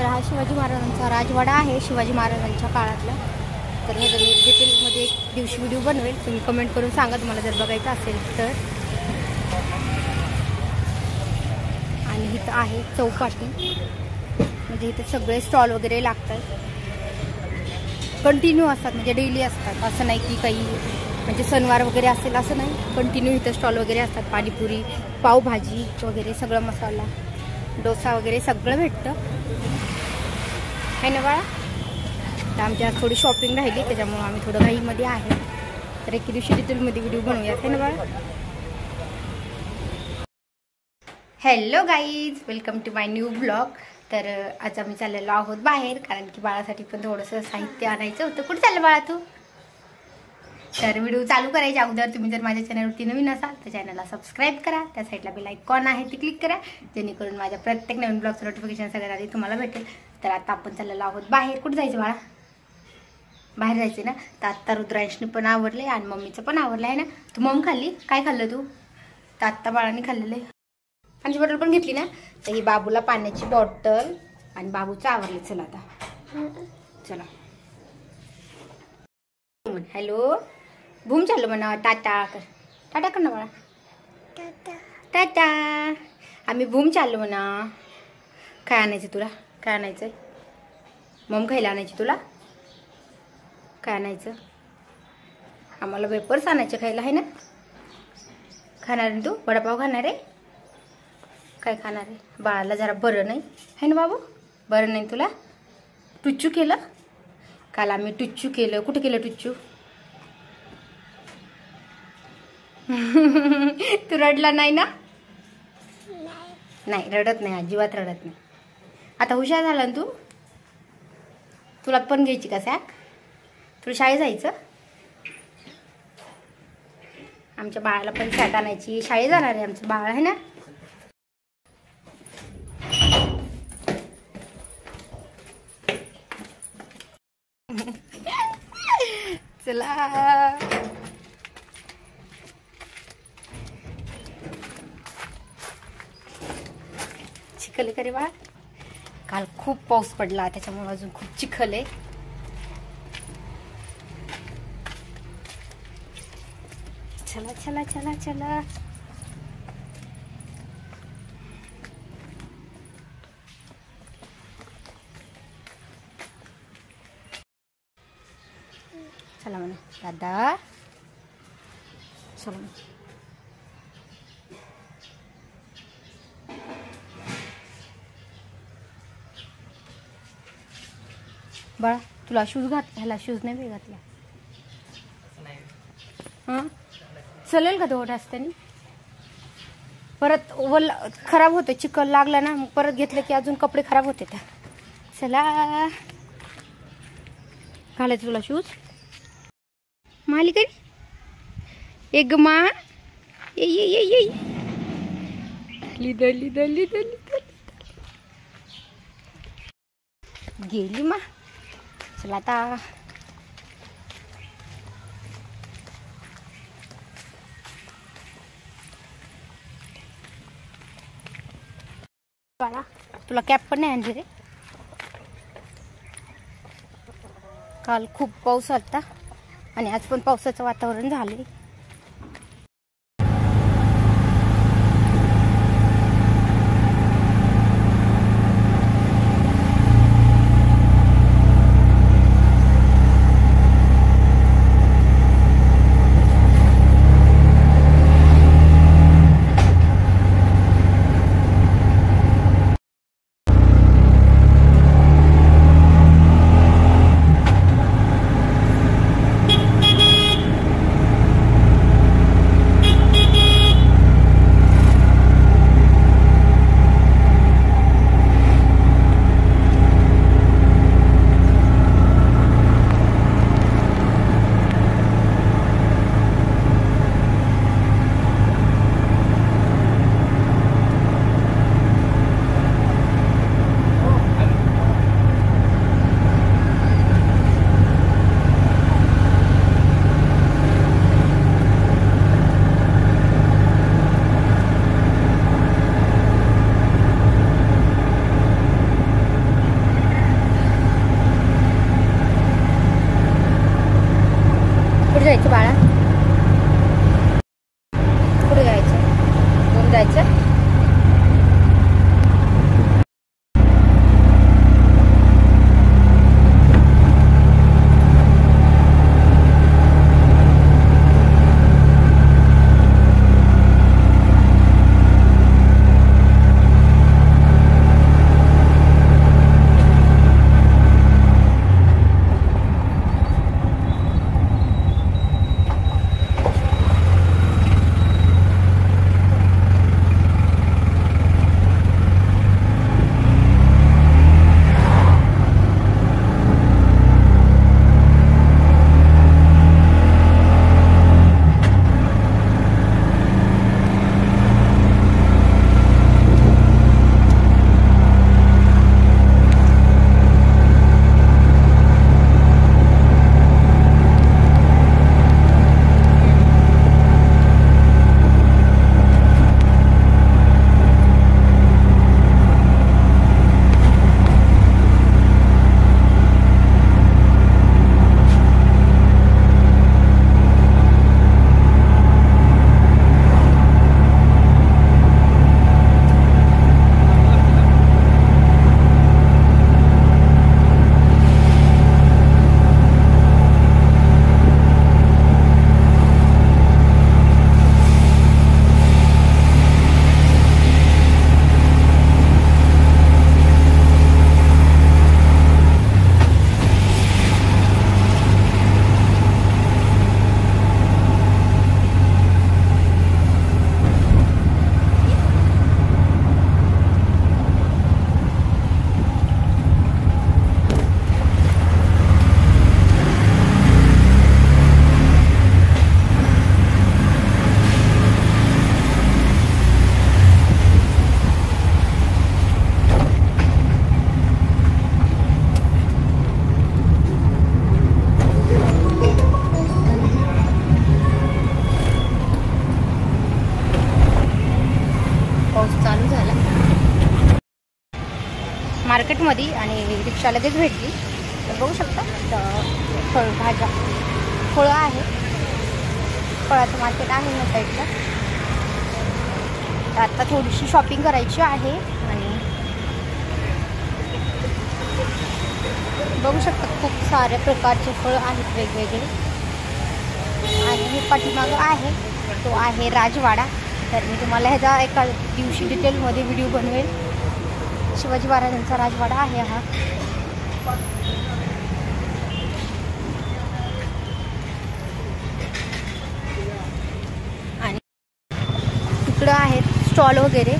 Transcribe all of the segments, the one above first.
तर हा शिवाजी महाराजांचा राजवाडा आहे, शिवाजी महाराजांच्या काळातला. तर हे मी डिटेलमध्ये एक दिवशी व्हिडिओ बनवेल, तुम्ही कमेंट करून सांगा तुम्हाला जर बघायचं असेल तर. आणि इथं आहे चौपाटी, म्हणजे इथे सगळे स्टॉल वगैरे लागतात, कंटिन्यू असतात, म्हणजे डेली असतात. असं नाही की काही म्हणजे सणवार वगैरे असेल असं नाही, कंटिन्यू इथं स्टॉल वगैरे असतात. पाणीपुरी, पावभाजी वगैरे सगळं, मसाला डोसा वगैरे सगळं भेटतं आहे ना बाळा. तर आमची आज थोडी शॉपिंग राहिली, त्याच्यामुळे आम्ही थोडं घाईमध्ये आहे. तर एक दिवशी डिटेलमध्ये व्हिडिओ बनवूयात आहे ना बाळा. Hello guys, welcome to my new blog. तर आज आम्ही चाललेलो आहोत बाहेर, कारण की बाळासाठी पण थोडंसं साहित्य आणायचं होतं. कुठे चाललं बाळा तू? तर व्हिडिओ चालू करायच्या अगोदर तुम्ही जर माझ्या चॅनलवरती नवीन असाल तर चॅनलला सबस्क्राईब करा. त्या साईडला बेल आयकॉन आहे ती क्लिक करा, जेणेकरून माझ्या प्रत्येक नवीन ब्लॉगचं नोटिफिकेशन सगळ्यात आधी तुम्हाला भेटेल. तर आता आपण चाललेलो आहोत बाहेर. कुठे जायचं बाळा? बाहेर जायचं ना. तर आत्ता रुद्रांशने पण आवरले आणि मम्मीचं पण आवरलं आहे ना. तू मम खाल्ली? काय खाल्लं तू? तर आत्ता बाळाने खाल्लेलं आहे. पाण्याची बॉटल पण घेतली ना. तर ही बाबूला पाण्याची बॉटल आणि बाबूचं आवरले. चला आता चला. हॅलो, भूम चाललो म्हणा. टाटा कर, टाटा कर ना बाळा. टाटा टाटा. आम्ही भूम चाललो म्हणा. काय आणायचं तुला? काय आणायचंय? मम खायला आणायची तुला? काय आणायचं? आम्हाला वेपर्स आणायचे खायला आहे ना. खाणार आहे तू? वडापाव खाणार आहे? काय खाणार आहे? बाळाला जरा बरं नाही आहे ना बाबू? बरं नाही तुला? टुच्चू केलं काल आम्ही. टुच्चू केलं. कुठे केलं टुच्चू? तू रडला नाही ना? नाही रडत नाही, अजिबात रडत नाही. आता हुशार झाला ना तू. तुला पण घ्यायची का सॅक? तुला शाळेत जायचं? आमच्या बाळाला पण सॅक आणायची. शाळेत जाणार आहे आमचं बाळ आहे ना. चला चिखल आहे का रे बाळ? काल खूप पाऊस पडला, त्याच्यामुळे अजून खूप चिखल आहे. चला चला चला चला. चला म्हणा दादा. चला बाळा, तुला शूज घात. ह्याला शूज नाही बी घातला. हां चालेल का तो रस्त्याने? परत खराब होते, चिखल लागला ना मग परत घेतलं की अजून कपडे खराब होते त्या. चला घालायचं तुला शूज. मालिक एक मा ये ये ये ये लिदली दली दली गेली मा. चला आता बाळा, तुला कॅप पण नाही आणली रे. काल खूप पाऊस होता आणि आज पण पावसाचं वातावरण झाले. मार्केटमध्ये आणि रिक्षा लगेच भेटली. तर बघू शकता फळभाज्या फळं आहे, फळाचं मार्केट आहे ना साईडला. तर आता थोडीशी शॉपिंग करायची आहे आणि बघू शकता खूप साऱ्या प्रकारचे फळं आहेत वेगवेगळे. आणि हे पाठीमागं आहे तो आहे राजवाडा. तर मी तुम्हाला ह्याचा एका दिवशी डिटेलमध्ये व्हिडिओ बनवेल. शिवाजी महाराजांचा राजवाडा आहे हा. आणि इकडं आहेत स्टॉल वगैरे.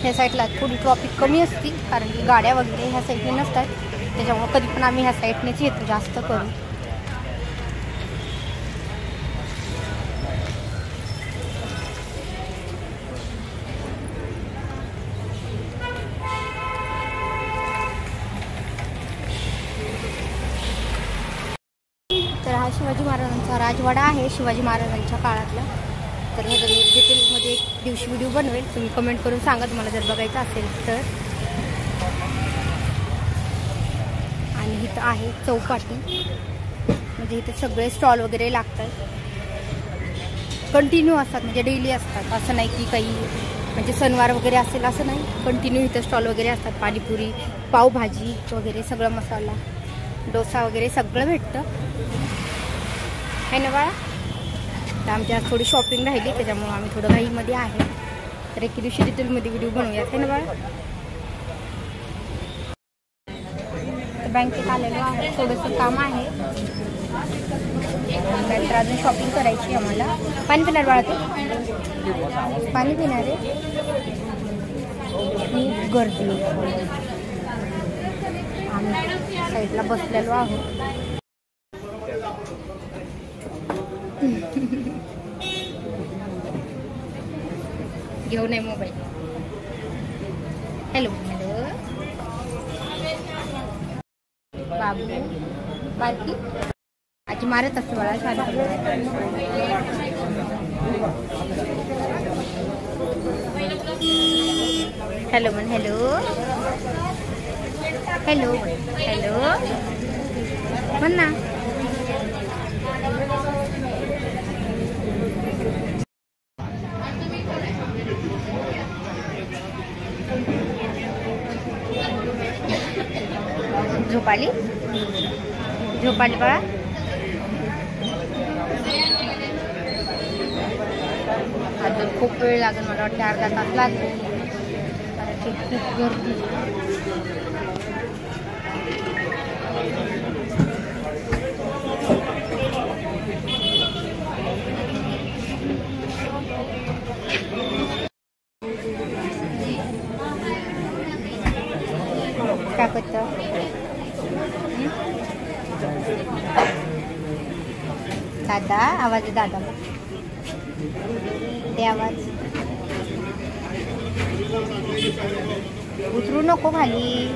ह्या साईडला थोडी ट्रॉफिक कमी असते कारण की गाड्या वगैरे ह्या साईडने नसतात. त्याच्यामुळे कधी पण आम्ही ह्या साईडनेच येतो जास्त करून. तर हा शिवाजी महाराजांचा राजवाडा आहे, शिवाजी महाराजांच्या काळातला. तर ह्याचा मी डिटेलमध्ये एक दिवशी व्हिडिओ बनवेल. तुम्ही कमेंट करून सांगा तुम्हाला जर बघायचं असेल तर. आणि इथं आहे चौपाटी, म्हणजे इथे सगळे स्टॉल वगैरे लागतात, कंटिन्यू असतात, म्हणजे डेली असतात. असं नाही की काही म्हणजे सणवार वगैरे असेल असं नाही, कंटिन्यू इथं स्टॉल वगैरे असतात. पाणीपुरी, पावभाजी वगैरे सगळं, मसाला डोसा वगैरे सगळं भेटतं आहे ना बाळा. तर आमची आज थोडी शॉपिंग राहिली त्याच्यामुळे आम्ही थोडं घाईमध्ये आहे. तर एक दिवशी डिटेलमध्ये व्हिडिओ बनवूयात आहे ना बाळा. तर बँकेत आलेलो आहे, थोडंसं काम आहे, नंतर अजून शॉपिंग करायची आम्हाला. पाणी पिणार बाळा तू? पाणी पिणार आहे? खूप गर्दी. आम्ही साईडला बसलेलो आहोत. घेऊन आहे मोबाईल. हॅलो हॅलो बाबू बारकी आजी मारत असते बाळा शाळा. हॅलो म्हण. हॅलो हॅलो हॅलो म्हण ना. झोपाली झोपाली बाळा. अजून खूप वेळ लागेल मला वाटतं, अर्धा तास लागेल कारण की खूप गर्दी. काय करतं दादा? आवाज आहे दादा, ते आवाज. उतरू नको खाली.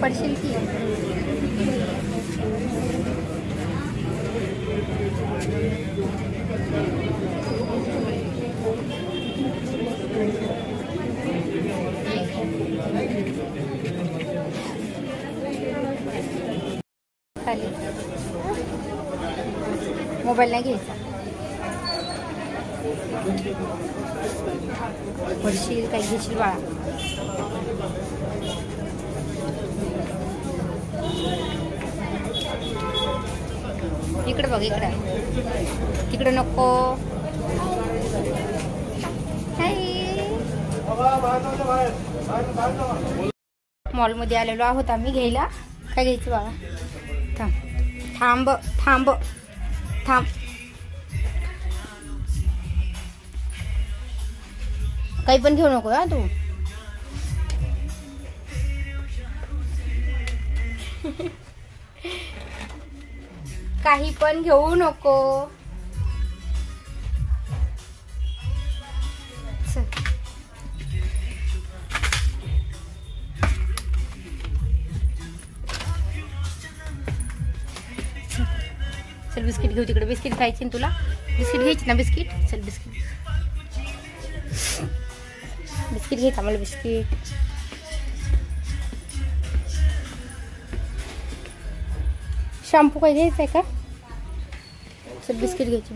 पडशील की. खाली मोबाईल नाही घ्यायचा. पडशील काही घेशील बाळा. इकडे बघ, इकडे तिकडे नको. मॉलमध्ये आलेलो आहोत आम्ही घ्यायला. काय घ्यायचं बाळा? थांब थांब थांब. काही पण घेऊ नको हा तू. काही पण घेऊ नको. चल चल बिस्किट घेऊ. तिकडे बिस्किट खायची ना तुला. बिस्किट घ्यायची ना. बिस्किट चल. बिस्किट घ्यायचं आम्हाला. बिस्किट शॅम्पू काही घ्यायचं आहे का. चल बिस्किट घ्यायची.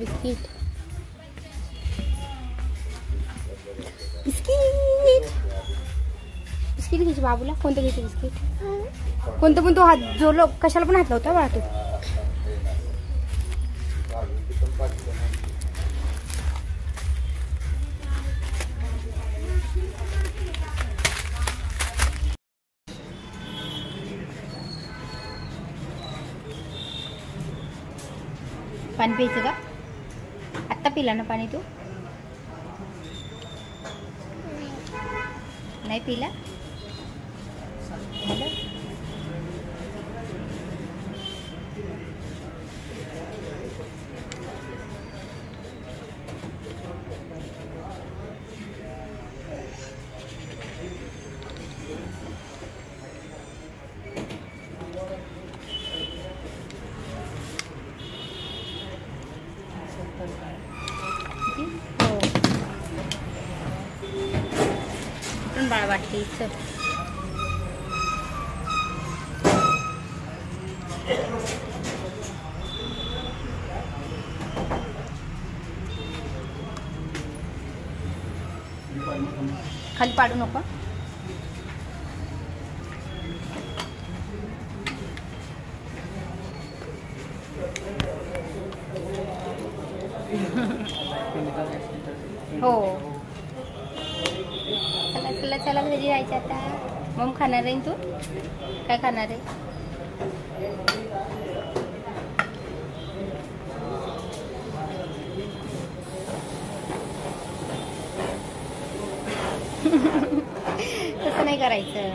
बिस्किट घ्यायची बाबूला. कोणतं घ्यायचं बिस्किट. कोणतं पण. तो हात जो कशाला पण हात लावता बाळा तू. पाणी प्यायचं का. आत्ता पिला ना पाणी तू. नाही पिला. बाळा वाटते. चल खाली पाडू नको. हो चला चला घरी जायचं आता. मग खाणार आहे तू. काय खाणार आहे. तसं नाही करायचं.